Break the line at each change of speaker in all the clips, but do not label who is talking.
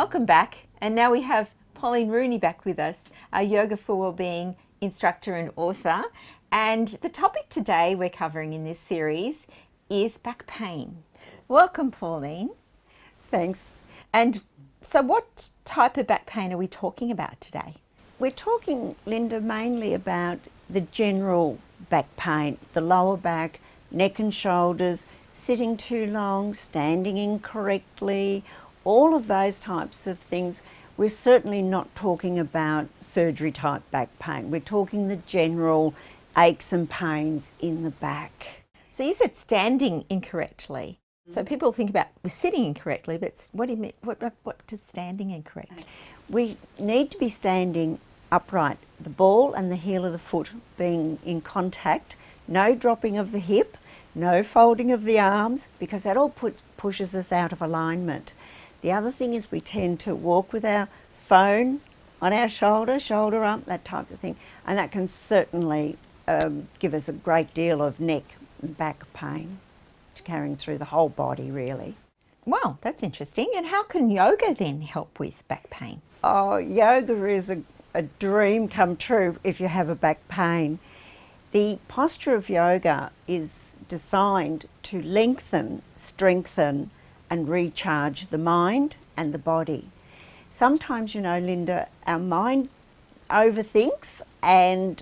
Welcome back. And now we have Pauline Rooney back with us, our Yoga for Wellbeing instructor and author. And the topic today we're covering in this series is back pain. Welcome, Pauline.
Thanks.
And so what type of back pain are we talking about today?
We're talking, Linda, mainly about the general back pain, the lower back, neck and shoulders, sitting too long, standing incorrectly, all of those types of things. We're certainly not talking about surgery type back pain. We're talking the general aches and pains in the back.
So you said standing incorrectly. So people think about we're sitting incorrectly, but what do you mean? What does standing incorrect?
We need to be standing upright, the ball and the heel of the foot being in contact, no dropping of the hip, no folding of the arms, because that all pushes us out of alignment. The other thing is we tend to walk with our phone on our shoulder up, that type of thing, and that can certainly give us a great deal of neck and back pain, carrying through the whole body really.
Well, that's interesting. And how can yoga then help with back pain?
Oh, yoga is a dream come true if you have a back pain. The posture of yoga is designed to lengthen, strengthen and recharge the mind and the body. Sometimes, you know, Linda, our mind overthinks and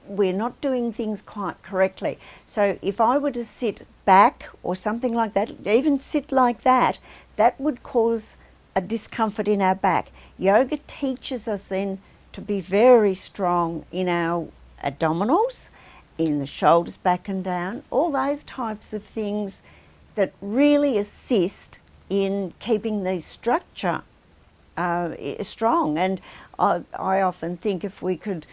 we're not doing things quite correctly. So if I were to sit back or something like that, even sit like that, that would cause a discomfort in our back. Yoga teaches us then to be very strong in our abdominals, in the shoulders back and down, all those types of things that really assist in keeping the structure strong. And I often think if we could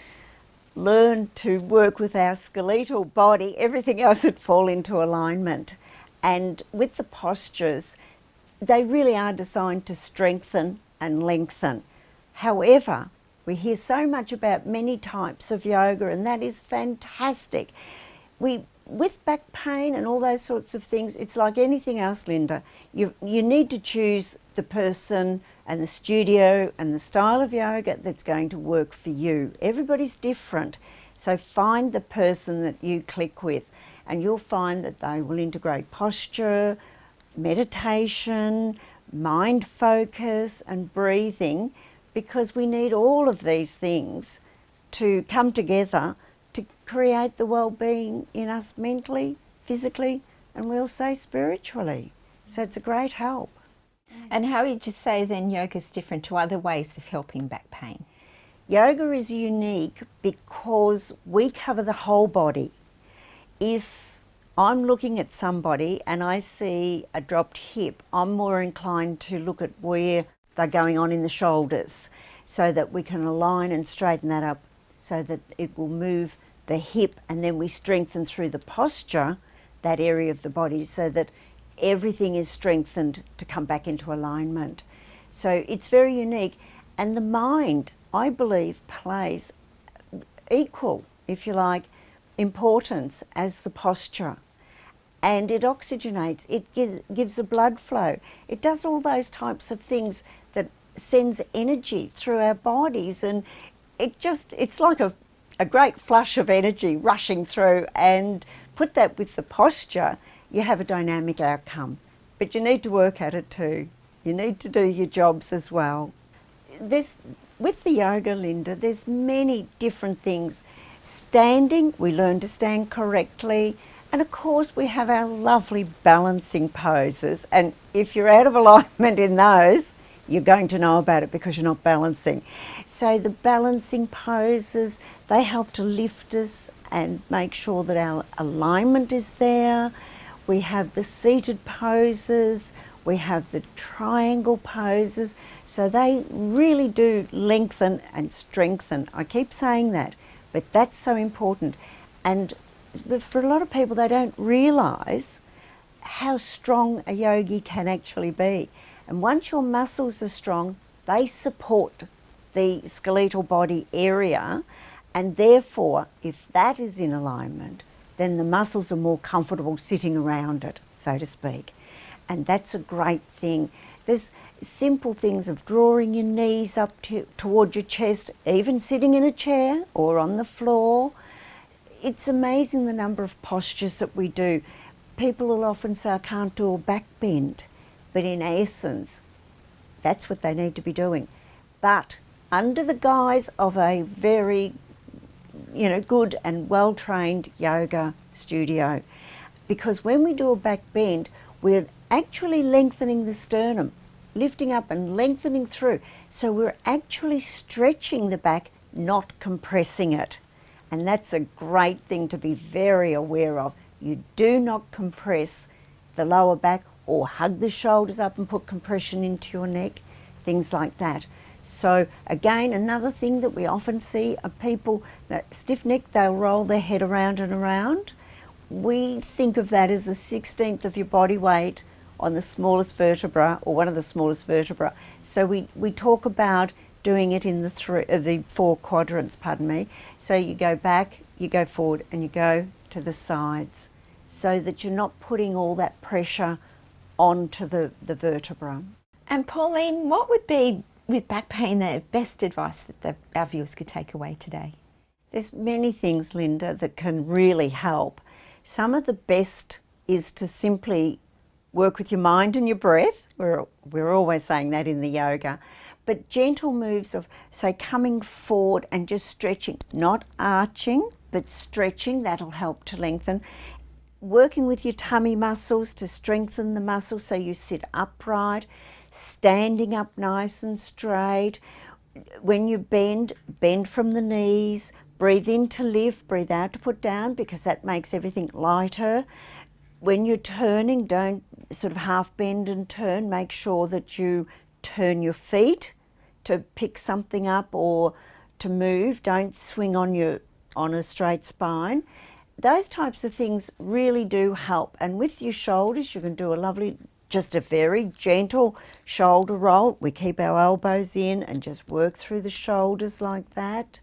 learn to work with our skeletal body, everything else would fall into alignment. And with the postures, they really are designed to strengthen and lengthen. However, we hear so much about many types of yoga, and that is fantastic. With back pain and all those sorts of things, it's like anything else, Linda. You need to choose the person and the studio and the style of yoga that's going to work for you. Everybody's different, so find the person that you click with, and you'll find that they will integrate posture, meditation, mind focus and breathing, because we need all of these things to come together to create the well-being in us mentally, physically, and we'll say spiritually. So it's a great help.
And how would you say then yoga is different to other ways of helping back pain?
Yoga is unique because we cover the whole body. If I'm looking at somebody and I see a dropped hip, I'm more inclined to look at where they're going on in the shoulders so that we can align and straighten that up so that it will move the hip, and then we strengthen through the posture that area of the body so that everything is strengthened to come back into alignment. So it's very unique, and the mind, I believe, plays equal, if you like, importance as the posture. And it oxygenates, it gives a blood flow. It does all those types of things that sends energy through our bodies, and it's like a great flush of energy rushing through, and put that with the posture, you have a dynamic outcome. But you need to work at it too. You need to do your jobs as well. With the yoga, Linda, there's many different things. Standing, we learn to stand correctly. And of course we have our lovely balancing poses. And if you're out of alignment in those, you're going to know about it because you're not balancing. So the balancing poses, they help to lift us and make sure that our alignment is there. We have the seated poses, we have the triangle poses, so they really do lengthen and strengthen. I keep saying that, but that's so important. And for a lot of people, they don't realise how strong a yogi can actually be. And once your muscles are strong, they support the skeletal body area, and therefore, if that is in alignment, then the muscles are more comfortable sitting around it, so to speak. And that's a great thing. There's simple things of drawing your knees up toward your chest, even sitting in a chair or on the floor. It's amazing the number of postures that we do. People will often say, I can't do a back bend, but in essence, that's what they need to be doing. But under the guise of a very, good and well-trained yoga studio. Because when we do a back bend, we're actually lengthening the sternum, lifting up and lengthening through. So we're actually stretching the back, not compressing it. And that's a great thing to be very aware of. You do not compress the lower back or hug the shoulders up and put compression into your neck, things like that. So again, another thing that we often see are people that stiff neck, they'll roll their head around and around. We think of that as a 1/16 of your body weight on the smallest vertebra or one of the smallest vertebrae. So we talk about doing it in the 4 quadrants, So you go back, you go forward, and you go to the sides, so that you're not putting all that pressure onto the vertebra.
And Pauline, what would be, with back pain, the best advice that our viewers could take away today?
There's many things, Linda, that can really help. Some of the best is to simply work with your mind and your breath. We're always saying that in the yoga. But gentle moves of, say, coming forward and just stretching, not arching, but stretching, that'll help to lengthen. Working with your tummy muscles to strengthen the muscles so you sit upright, standing up nice and straight. When you bend from the knees, breathe in to lift, breathe out to put down, because that makes everything lighter. When you're turning, don't sort of half bend and turn. Make sure that you turn your feet to pick something up or to move. Don't swing on a straight spine. Those types of things really do help. And with your shoulders, you can do just a very gentle shoulder roll. We keep our elbows in and just work through the shoulders like that.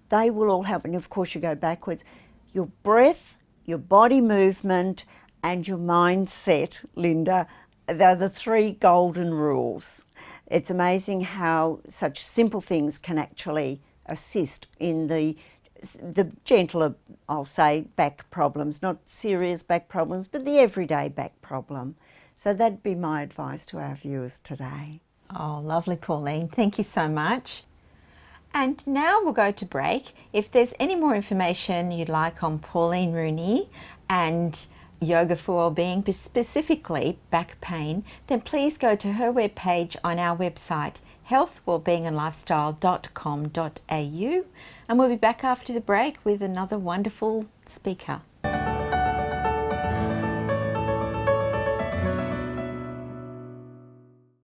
They will all help. And of course, you go backwards. Your breath, your body movement, and your mindset, Linda, they're the 3 golden rules. It's amazing how such simple things can actually assist in the gentler, I'll say, back problems, not serious back problems, but the everyday back problem. So that'd be my advice to our viewers today.
Oh, lovely, Pauline. Thank you so much. And now we'll go to break. If there's any more information you'd like on Pauline Rooney and Yoga for Wellbeing, but specifically back pain, then please go to her webpage on our website, healthwellbeingandlifestyle.com.au, and we'll be back after the break with another wonderful speaker.